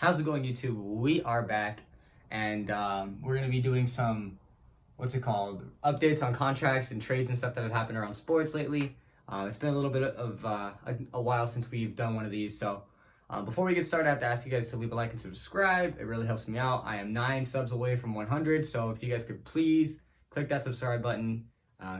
How's it going, YouTube? We are back, and we're going to be doing some, updates on contracts and trades and stuff that have happened around sports lately. It's been a little bit of a while since we've done one of these, so before we get started, I have to ask you guys to leave a like and subscribe. It really helps me out. I am 9 subs away from 100, so if you guys could please click that subscribe button,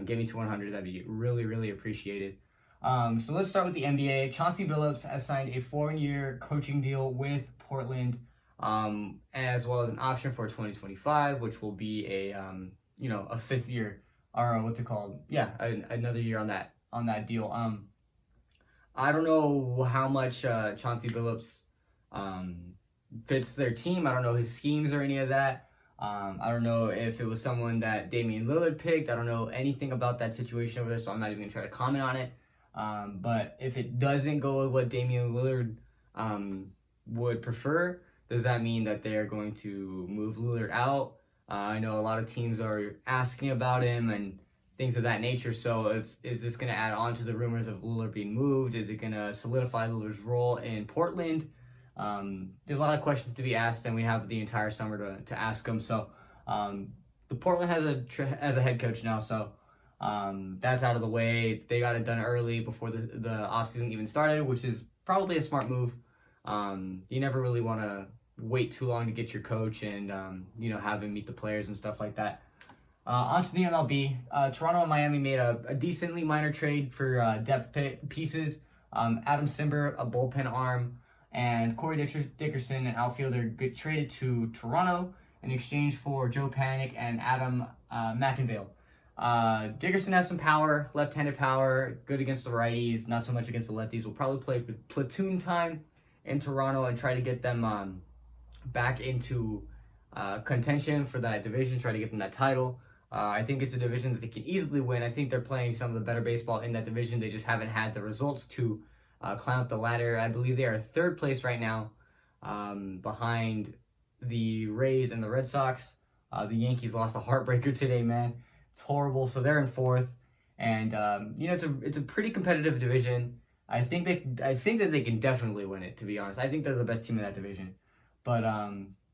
get me to 100, that'd be really, really appreciated. So let's start with the NBA. Chauncey Billups has signed a 4-year coaching deal with Portland, as well as an option for 2025, which will be a 5th year, or another year on that deal. I don't know how much Chauncey Billups fits their team. I don't know his schemes or any of that. I don't know if it was someone that Damian Lillard picked. I don't know anything about that situation over there, so I'm not even going to try to comment on it. But if it doesn't go with what Damian Lillard would prefer, does that mean that they are going to move Lillard out? I know a lot of teams are asking about him and things of that nature. So is this going to add on to the rumors of Lillard being moved? Is it going to solidify Lillard's role in Portland? There's a lot of questions to be asked, and we have the entire summer to ask them. So the Portland has a head coach now, so that's out of the way. They got it done early before the offseason even started, which is probably a smart move. You never really want to wait too long to get your coach and have him meet the players and stuff like that. On to the MLB. Toronto and Miami made a decently minor trade for depth pieces. Adam Simber, a bullpen arm, and Corey Dickerson, an outfielder, get traded to Toronto in exchange for Joe Panik and Adam McInvale. Dickerson has some power, left-handed power, good against the righties, not so much against the lefties. Will probably play platoon time in Toronto and try to get them back into contention for that division, try to get them that title. I think it's a division that they can easily win. I think they're playing some of the better baseball in that division. They just haven't had the results to climb up the ladder. I believe they are 3rd place right now, behind the Rays and the Red Sox. The Yankees lost a heartbreaker today, man. It's horrible. So they're in 4th, and it's a pretty competitive division. I think that they can definitely win it. To be honest, I think they're the best team in that division. But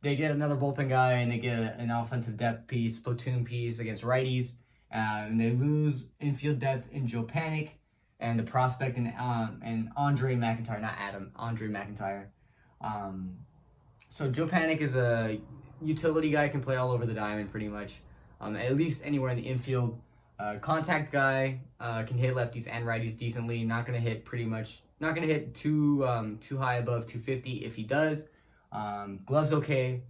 they get another bullpen guy, and they get an offensive depth piece, platoon piece against righties, and they lose infield depth in Joe Panik and the prospect in Andre McIntyre, not Adam, Andre McIntyre. So Joe Panik is a utility guy, can play all over the diamond pretty much. At least anywhere in the infield. Contact guy, can hit lefties and righties decently. Not gonna hit too high above 250 if he does. Gloves okay,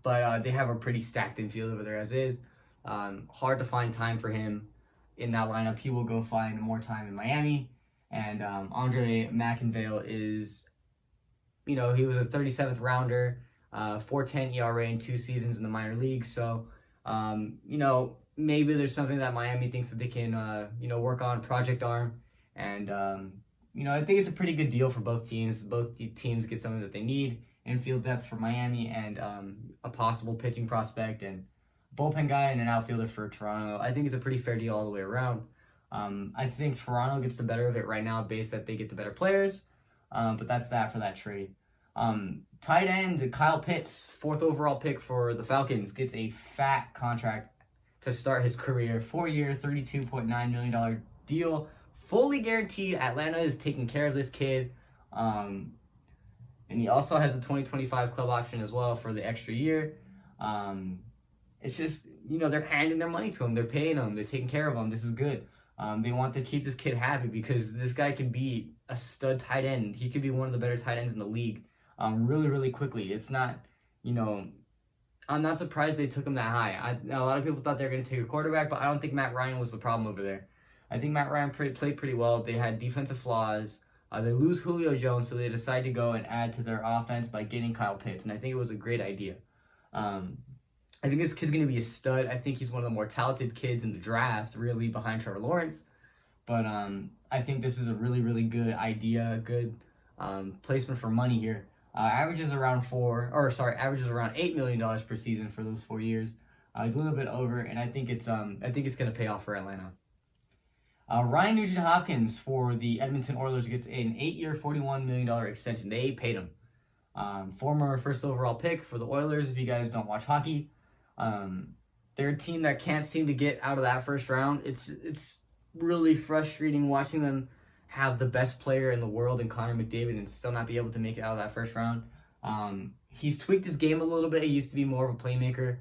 but they have a pretty stacked infield over there as is. Hard to find time for him in that lineup. He will go find more time in Miami. And Andre McInvale is, he was a 37th rounder, 4.10 ERA in 2 seasons in the minor leagues. So, maybe there's something that Miami thinks that they can, work on, project arm. And, I think it's a pretty good deal for both teams. Both teams get something that they need. Infield depth for Miami and a possible pitching prospect and bullpen guy and an outfielder for Toronto. I think it's a pretty fair deal all the way around. I think Toronto gets the better of it right now based that they get the better players. But that's that for that trade. Tight end Kyle Pitts, 4th overall pick for the Falcons, gets a fat contract to start his career. 4-year, $32.9 million deal. Fully guaranteed. Atlanta is taking care of this kid. And he also has the 2025 club option as well for the extra year. It's just, they're handing their money to him. They're paying him. They're taking care of him. This is good. They want to keep this kid happy because this guy could be a stud tight end. He could be one of the better tight ends in the league really, really quickly. It's not, I'm not surprised they took him that high. A lot of people thought they were going to take a quarterback, but I don't think Matt Ryan was the problem over there. I think Matt Ryan played pretty well. They had defensive flaws. They lose Julio Jones, so they decide to go and add to their offense by getting Kyle Pitts, and I think it was a great idea. I think this kid's going to be a stud. I think he's one of the more talented kids in the draft, really, behind Trevor Lawrence. But I think this is a really, really good idea, good placement for money here. Averages around $8 million per season for those 4 years. A little bit over, and I think it's going to pay off for Atlanta. Ryan Nugent-Hopkins for the Edmonton Oilers gets an 8-year, $41 million extension. They paid him. Former first overall pick for the Oilers, if you guys don't watch hockey. They're a team that can't seem to get out of that first round. It's really frustrating watching them have the best player in the world in Connor McDavid and still not be able to make it out of that first round. He's tweaked his game a little bit. He used to be more of a playmaker.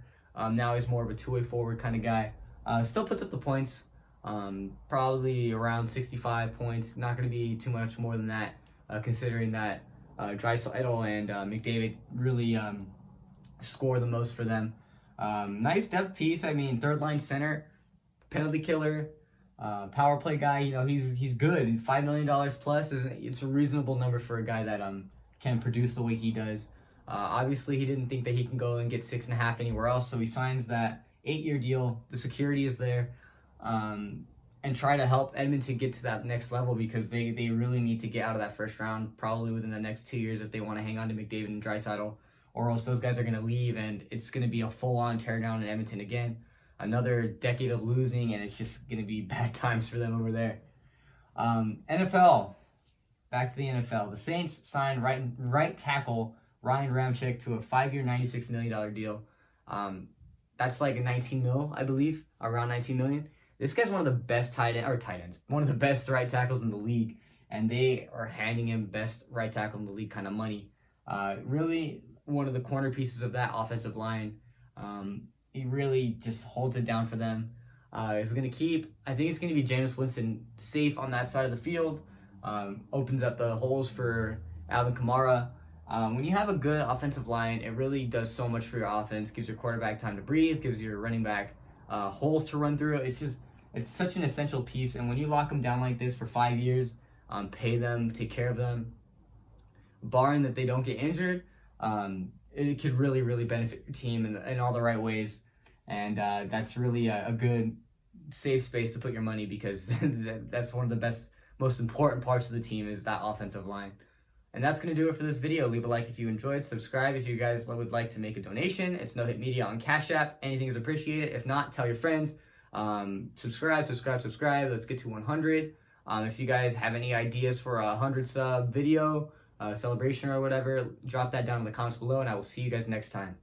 Now he's more of a two-way forward kind of guy. Still puts up the points. Probably around 65 points. Not going to be too much more than that, considering that Draisaitl and McDavid really score the most for them. Nice depth piece. I mean, third line center, penalty killer, power play guy. You know, he's good. And $5 million plus it's a reasonable number for a guy that can produce the way he does. Obviously, he didn't think that he can go and get 6.5 anywhere else, so he signs that 8-year deal. The security is there, and try to help Edmonton get to that next level because they really need to get out of that first round probably within the next 2 years if they want to hang on to McDavid and Draisaitl, or else those guys are going to leave and it's going to be a full-on teardown in Edmonton again. Another decade of losing, and it's just going to be bad times for them over there. NFL. Back to the NFL. The Saints signed right tackle Ryan Ramczyk to a 5-year, $96 million deal. That's like a 19 mil, I believe, around 19 million. This guy's one of the best tight ends, one of the best right tackles in the league, and they are handing him best right tackle in the league kind of money. Really, one of the corner pieces of that offensive line. He really just holds it down for them. It's going to keep, I think it's going to be Jameis Winston safe on that side of the field. Opens up the holes for Alvin Kamara. When you have a good offensive line, it really does so much for your offense. Gives your quarterback time to breathe, gives your running back holes to run through. It's such an essential piece. And when you lock them down like this for 5 years, pay them, take care of them, barring that they don't get injured, it could really, really benefit your team in all the right ways. And that's really a good safe space to put your money because that's one of the best, most important parts of the team is that offensive line. And that's going to do it for this video. Leave a like if you enjoyed. Subscribe if you guys would like to make a donation. It's No Hit Media on Cash App. Anything is appreciated. If not, tell your friends. Subscribe. Let's get to 100. If you guys have any ideas for a 100 sub video, celebration or whatever, drop that down in the comments below, and I will see you guys next time.